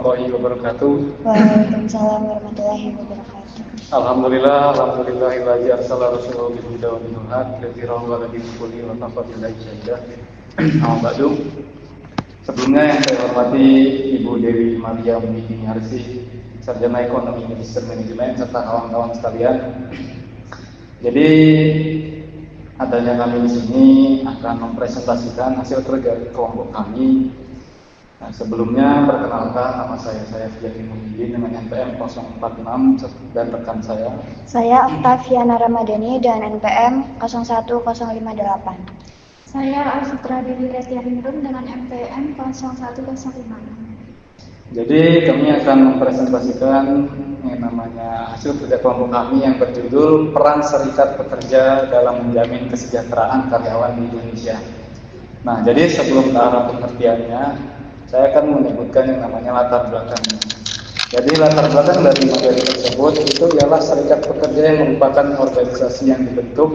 warahmatullahi wabarakatuh. Waalaikumsalam warahmatullahi wabarakatuh. Alhamdulillahilladzi arsala rasulahu bil huda wa dinil haq lidzirahu 'alal dini kulli wa kafa billahi syahida. Amma ba'du. Sebelumnya yang saya hormati Ibu Dewi Maria Muniti-Nyarsi, Sarjana Ekonomi Industri Manajemen serta kawan-kawan sekalian. Jadi adanya kami di sini akan mempresentasikan hasil kerja kelompok kami. Nah, sebelumnya perkenalkan, nama saya Fiyadi Muhyiddin dengan NPM 046 dan rekan saya Octaviana Ramadhani dan NPM 01058. Saya Alfitra Dewi Letiarindun dengan NPM 01056. Jadi kami akan mempresentasikan yang namanya hasil kerja kelompok kami yang berjudul Peran Serikat Pekerja dalam Menjamin Kesejahteraan Karyawan di Indonesia. Nah, jadi sebelum ke arah pengertiannya, saya akan menyebutkan yang namanya latar belakangnya. Jadi latar belakang dari materi tersebut itu ialah serikat pekerja yang merupakan organisasi yang dibentuk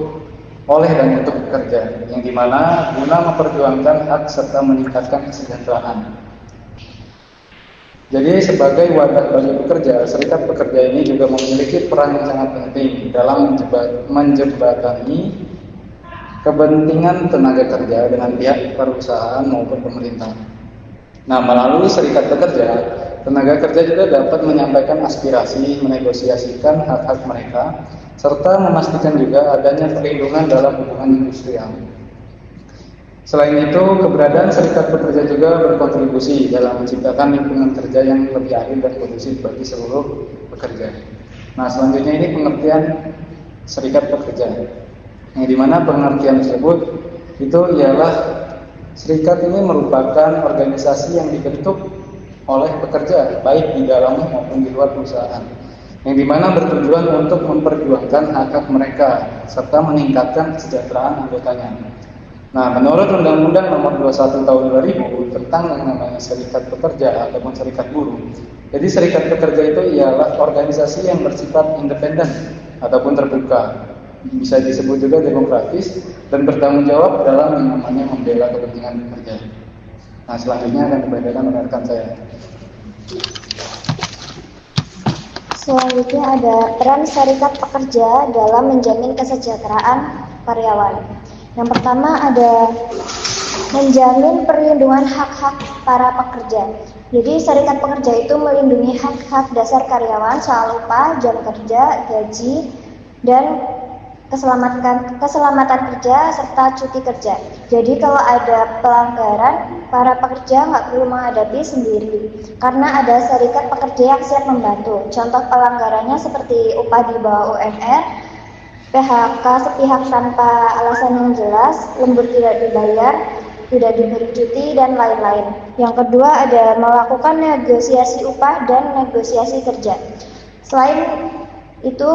oleh dan untuk pekerja, yang dimana guna memperjuangkan hak serta meningkatkan kesejahteraan. Jadi sebagai wadah bagi pekerja, serikat pekerja ini juga memiliki peran yang sangat penting dalam menjembatani kepentingan tenaga kerja dengan pihak perusahaan maupun pemerintah. Nah, melalui serikat pekerja, tenaga kerja juga dapat menyampaikan aspirasi, menegosiasikan hak-hak mereka, serta memastikan juga adanya perlindungan dalam hubungan industrial. Selain itu, keberadaan serikat pekerja juga berkontribusi dalam menciptakan lingkungan kerja yang lebih adil dan kondusif bagi seluruh pekerja. Nah, selanjutnya ini pengertian serikat pekerja, yang dimana pengertian tersebut itu ialah serikat ini merupakan organisasi yang dibentuk oleh pekerja, baik di dalam maupun di luar perusahaan, yang dimana bertujuan untuk memperjuangkan hak-hak mereka serta meningkatkan kesejahteraan anggotanya. Nah, menurut Undang-Undang Nomor 21 Tahun 2000 tentang yang namanya serikat pekerja ataupun serikat buruh, jadi serikat pekerja itu ialah organisasi yang bersifat independen ataupun terbuka, bisa disebut juga demokratis dan bertanggung jawab dalam yang namanya membela kepentingan pekerja. Nah, selanjutnya akan dibacakan oleh rekan saya. Selanjutnya ada peran serikat pekerja dalam menjamin kesejahteraan karyawan. Yang pertama ada menjamin perlindungan hak-hak para pekerja. Jadi serikat pekerja itu melindungi hak-hak dasar karyawan soal upah, jam kerja, gaji, dan keselamatan kerja serta cuti kerja. Jadi kalau ada pelanggaran, para pekerja nggak perlu menghadapi sendiri karena ada serikat pekerja yang siap membantu. Contoh pelanggarannya seperti upah di bawah UMR, PHK sepihak tanpa alasan yang jelas, lembur tidak dibayar, tidak diberi cuti, dan lain-lain. Yang kedua ada melakukan negosiasi upah dan negosiasi kerja. Selain itu,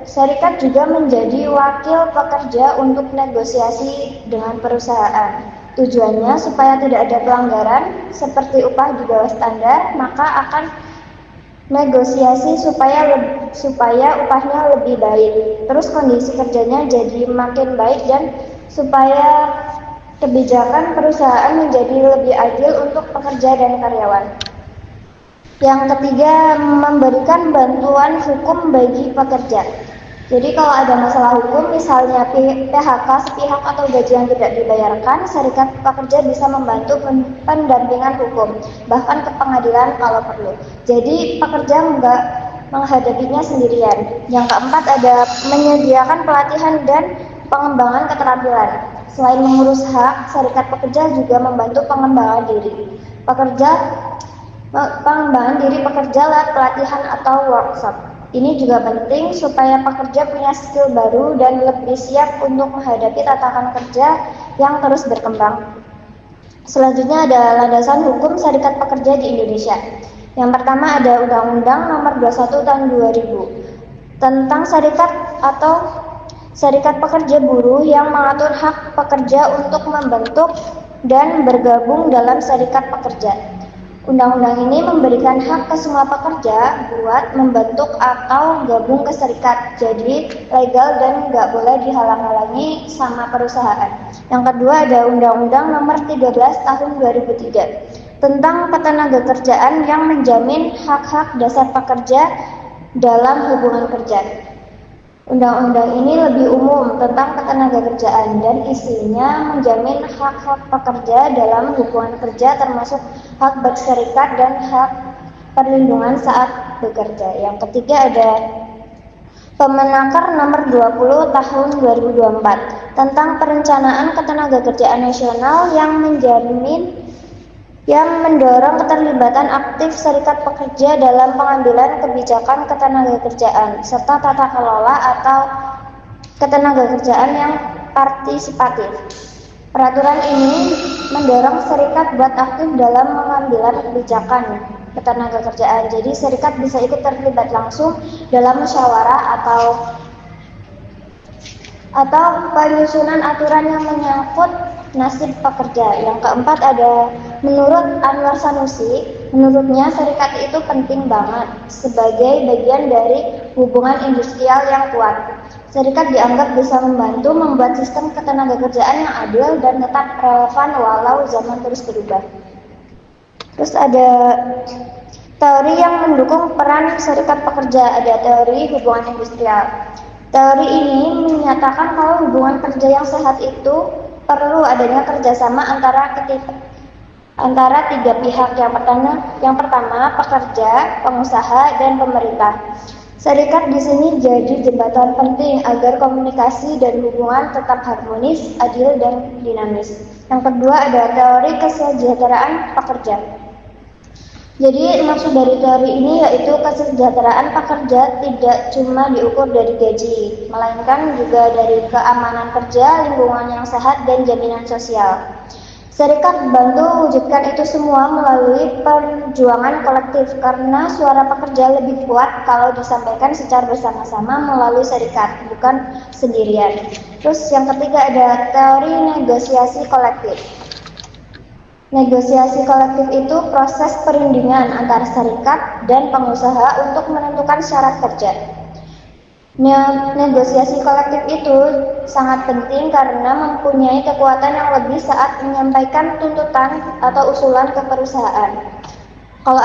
serikat juga menjadi wakil pekerja untuk negosiasi dengan perusahaan. Tujuannya supaya tidak ada pelanggaran seperti upah di bawah standar, maka akan negosiasi supaya upahnya lebih baik. Terus kondisi kerjanya jadi makin baik dan supaya kebijakan perusahaan menjadi lebih adil untuk pekerja dan karyawan. Yang ketiga, memberikan bantuan hukum bagi pekerja. Jadi kalau ada masalah hukum, misalnya PHK sepihak atau gaji yang tidak dibayarkan, serikat pekerja bisa membantu pendampingan hukum, bahkan ke pengadilan kalau perlu. Jadi pekerja nggak menghadapinya sendirian. Yang keempat ada menyediakan pelatihan dan pengembangan keterampilan. Selain mengurus hak, serikat pekerja juga membantu pengembangan diri pekerja lewat pelatihan atau workshop. Ini juga penting supaya pekerja punya skill baru dan lebih siap untuk menghadapi tantangan kerja yang terus berkembang. Selanjutnya ada landasan hukum serikat pekerja di Indonesia. Yang pertama ada Undang-Undang Nomor 21 Tahun 2000 tentang serikat atau serikat pekerja buruh yang mengatur hak pekerja untuk membentuk dan bergabung dalam serikat pekerja. Undang-undang ini memberikan hak ke semua pekerja buat membentuk atau gabung ke serikat, jadi legal dan nggak boleh dihalang-halangi sama perusahaan. Yang kedua ada Undang-Undang Nomor 13 Tahun 2003 tentang ketenagakerjaan yang menjamin hak-hak dasar pekerja dalam hubungan kerja. Undang-undang ini lebih umum tentang ketenagakerjaan dan isinya menjamin hak-hak pekerja dalam hubungan kerja termasuk hak berserikat dan hak perlindungan saat bekerja. Yang ketiga ada Permenaker nomor 20 tahun 2024 tentang perencanaan ketenagakerjaan nasional yang mendorong keterlibatan aktif serikat pekerja dalam pengambilan kebijakan ketenagakerjaan serta tata kelola atau ketenagakerjaan yang partisipatif. Peraturan ini mendorong serikat buat aktif dalam pengambilan kebijakan ketenagakerjaan. Jadi serikat bisa ikut terlibat langsung dalam musyawarah atau penyusunan aturan yang menyangkut nasib pekerja. Yang keempat ada menurut Anwar Sanusi, menurutnya serikat itu penting banget sebagai bagian dari hubungan industrial yang kuat. Serikat dianggap bisa membantu membuat sistem ketenagakerjaan yang adil dan tetap relevan walau zaman terus berubah. Terus ada teori yang mendukung peran serikat pekerja, ada teori hubungan industrial. Teori ini menyatakan kalau hubungan kerja yang sehat itu perlu adanya kerjasama antara tiga pihak. Yang pertama pekerja, pengusaha, dan pemerintah. Serikat di sini jadi jembatan penting agar komunikasi dan hubungan tetap harmonis, adil, dan dinamis. Yang kedua ada teori kesejahteraan pekerja. Jadi maksud dari teori ini yaitu kesejahteraan pekerja tidak cuma diukur dari gaji, melainkan juga dari keamanan kerja, lingkungan yang sehat, dan jaminan sosial. Serikat bantu wujudkan itu semua melalui perjuangan kolektif karena suara pekerja lebih kuat kalau disampaikan secara bersama-sama melalui serikat, bukan sendirian. Terus yang ketiga ada teori negosiasi kolektif. Negosiasi kolektif itu proses perundingan antara serikat dan pengusaha untuk menentukan syarat kerja. Negosiasi kolektif itu sangat penting karena mempunyai kekuatan yang lebih saat menyampaikan tuntutan atau usulan ke perusahaan. Kalau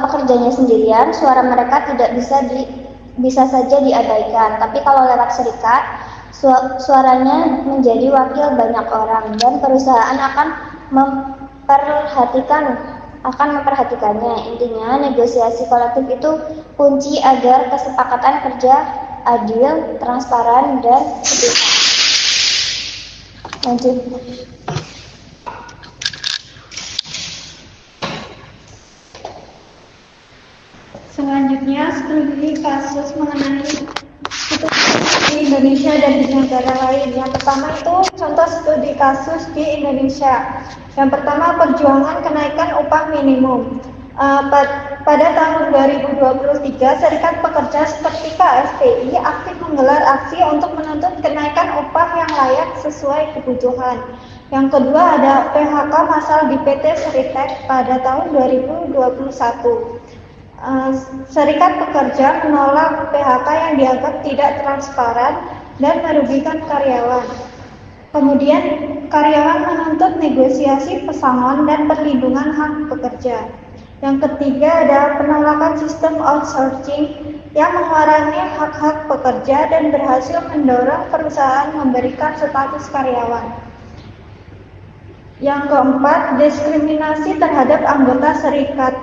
pekerjanya sendirian, suara mereka tidak bisa saja diabaikan. Tapi kalau lewat serikat, suaranya menjadi wakil banyak orang dan perusahaan akan memperhatikannya. Intinya negosiasi kolektif itu kunci agar kesepakatan kerja adil, transparan, dan setara. Lanjut. Selanjutnya studi kasus mengenai di Indonesia dan di negara lain. Yang pertama itu contoh studi kasus di Indonesia. Yang pertama perjuangan kenaikan upah minimum. Pada tahun 2023, serikat pekerja seperti KSPI aktif menggelar aksi untuk menuntut kenaikan upah yang layak sesuai kebutuhan. Yang kedua ada PHK massal di PT Seritek pada tahun 2021. Serikat pekerja menolak PHK yang dianggap tidak transparan dan merugikan karyawan. Kemudian karyawan menuntut negosiasi pesangon dan perlindungan hak pekerja. Yang ketiga ada penolakan sistem outsourcing yang mengurangi hak-hak pekerja dan berhasil mendorong perusahaan memberikan status karyawan. Yang keempat, diskriminasi terhadap anggota serikat.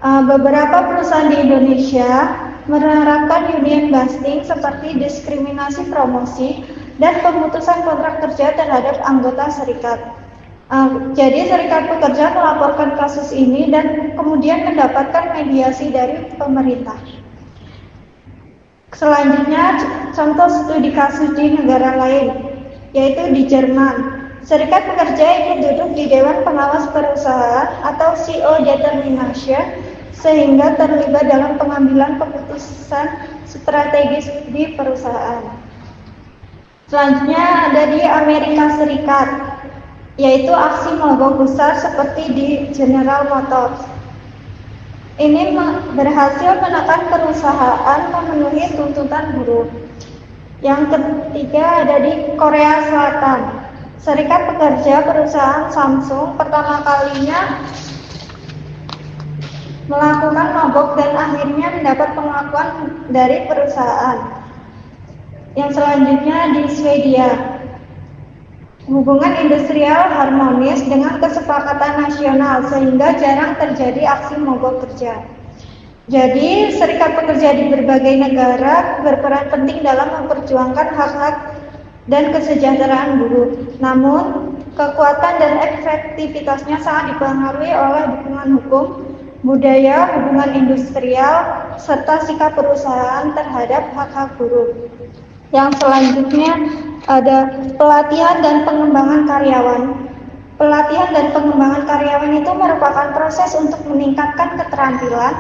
Beberapa perusahaan di Indonesia menerapkan union busting seperti diskriminasi promosi dan pemutusan kontrak kerja terhadap anggota serikat. Jadi serikat pekerja melaporkan kasus ini dan kemudian mendapatkan mediasi dari pemerintah. Selanjutnya contoh studi kasus di negara lain, yaitu di Jerman. Serikat pekerja ikut duduk di Dewan Pengawas Perusahaan atau CO Determination sehingga terlibat dalam pengambilan keputusan strategis di perusahaan. Selanjutnya ada di Amerika Serikat, yaitu aksi mogok besar seperti di General Motors. Ini berhasil menekan perusahaan memenuhi tuntutan buruh. Yang ketiga ada di Korea Selatan. Serikat Pekerja perusahaan Samsung pertama kalinya melakukan mogok dan akhirnya mendapat pengakuan dari perusahaan. Yang selanjutnya di Swedia. Hubungan industrial harmonis dengan kesepakatan nasional sehingga jarang terjadi aksi mogok kerja. Jadi, serikat pekerja di berbagai negara berperan penting dalam memperjuangkan hak-hak dan kesejahteraan buruh. Namun, kekuatan dan efektivitasnya sangat dipengaruhi oleh dukungan hukum, budaya, hubungan industrial, serta sikap perusahaan terhadap hak-hak buruh. Yang selanjutnya ada pelatihan dan pengembangan karyawan. Pelatihan dan pengembangan karyawan itu merupakan proses untuk meningkatkan keterampilan,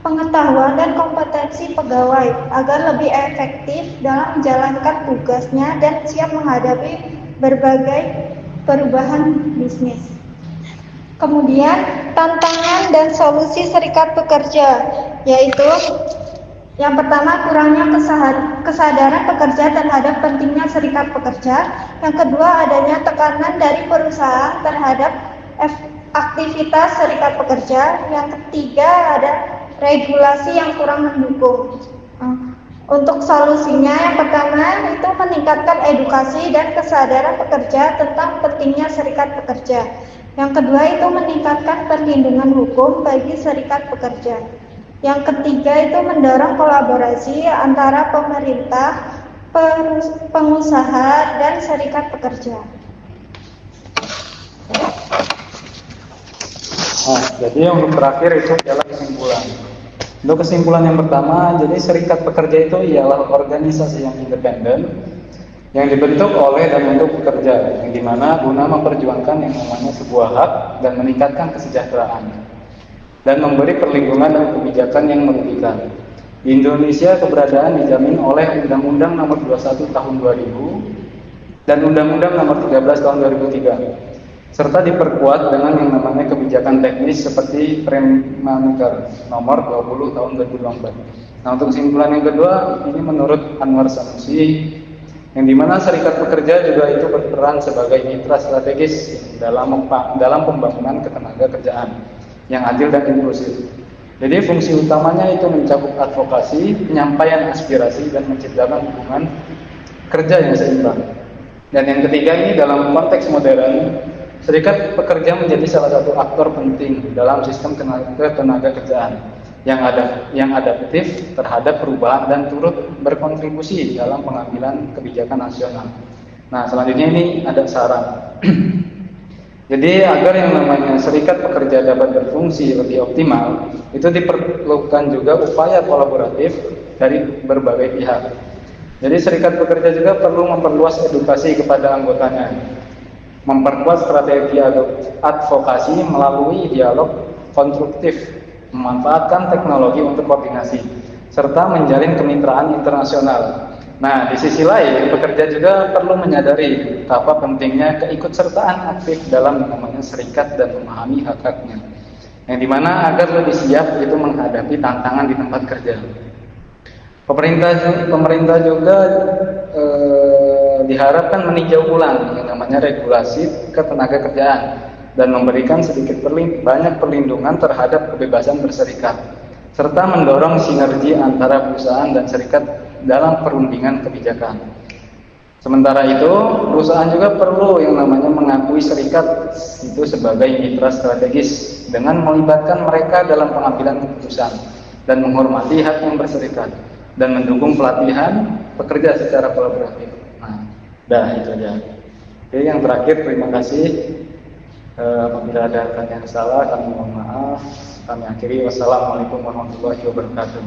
pengetahuan, dan kompetensi pegawai agar lebih efektif dalam menjalankan tugasnya dan siap menghadapi berbagai perubahan bisnis. Kemudian, tantangan dan solusi serikat pekerja, yaitu yang pertama, kurangnya kesadaran pekerja terhadap pentingnya serikat pekerja. Yang kedua, adanya tekanan dari perusahaan terhadap aktivitas serikat pekerja. Yang ketiga, ada regulasi yang kurang mendukung. Untuk solusinya, yang pertama itu meningkatkan edukasi dan kesadaran pekerja tentang pentingnya serikat pekerja. Yang kedua itu meningkatkan perlindungan hukum bagi serikat pekerja. Yang ketiga itu mendorong kolaborasi antara pemerintah, pengusaha, dan serikat pekerja. Nah, jadi untuk terakhir itu adalah kesimpulan. Untuk kesimpulan yang pertama, jadi serikat pekerja itu ialah organisasi yang independen yang dibentuk oleh dan untuk pekerja, yang dimana guna memperjuangkan yang namanya sebuah hak dan meningkatkan kesejahteraan dan memberi perlindungan dan kebijakan yang merugikan. Di Indonesia keberadaan dijamin oleh Undang-Undang Nomor 21 Tahun 2000 dan Undang-Undang Nomor 13 Tahun 2003, serta diperkuat dengan yang namanya kebijakan teknis seperti Permenaker Nomor 20 Tahun 2024. Nah, untuk kesimpulan yang kedua, ini menurut Anwar Sanusi, yang dimana serikat pekerja juga itu berperan sebagai mitra strategis dalam pembangunan ketenaga kerjaan yang adil dan inklusif. Jadi fungsi utamanya itu mencakup advokasi, penyampaian aspirasi, dan menciptakan hubungan kerja yang seimbang. Dan yang ketiga ini dalam konteks modern, serikat pekerja menjadi salah satu aktor penting dalam sistem ketenaga kerjaan yang adaptif terhadap perubahan dan turut berkontribusi dalam pengambilan kebijakan nasional. Nah, selanjutnya ini ada saran. Jadi agar yang namanya serikat pekerja dapat berfungsi lebih optimal, itu diperlukan juga upaya kolaboratif dari berbagai pihak. Jadi serikat pekerja juga perlu memperluas edukasi kepada anggotanya, memperkuat strategi advokasi melalui dialog konstruktif, memanfaatkan teknologi untuk koordinasi, serta menjalin kemitraan internasional. Nah, di sisi lain, pekerja juga perlu menyadari betapa pentingnya keikutsertaan aktif dalam namanya serikat dan memahami hak-haknya, yang dimana agar lebih siap itu menghadapi tantangan di tempat kerja. Pemerintah juga diharapkan meninjau ulang yang namanya regulasi ketenaga kerjaan dan memberikan sedikit banyak perlindungan terhadap kebebasan berserikat, serta mendorong sinergi antara perusahaan dan serikat dalam perundingan kebijakan. Sementara itu, perusahaan juga perlu yang namanya mengakui serikat itu sebagai mitra strategis dengan melibatkan mereka dalam pengambilan keputusan dan menghormati hak yang berserikat dan mendukung pelatihan pekerja secara kolaboratif. Nah, itu aja. Oke, yang terakhir terima kasih. Apabila ada yang salah, kami mohon maaf. Kami akhiri. Wassalamualaikum warahmatullahi wabarakatuh.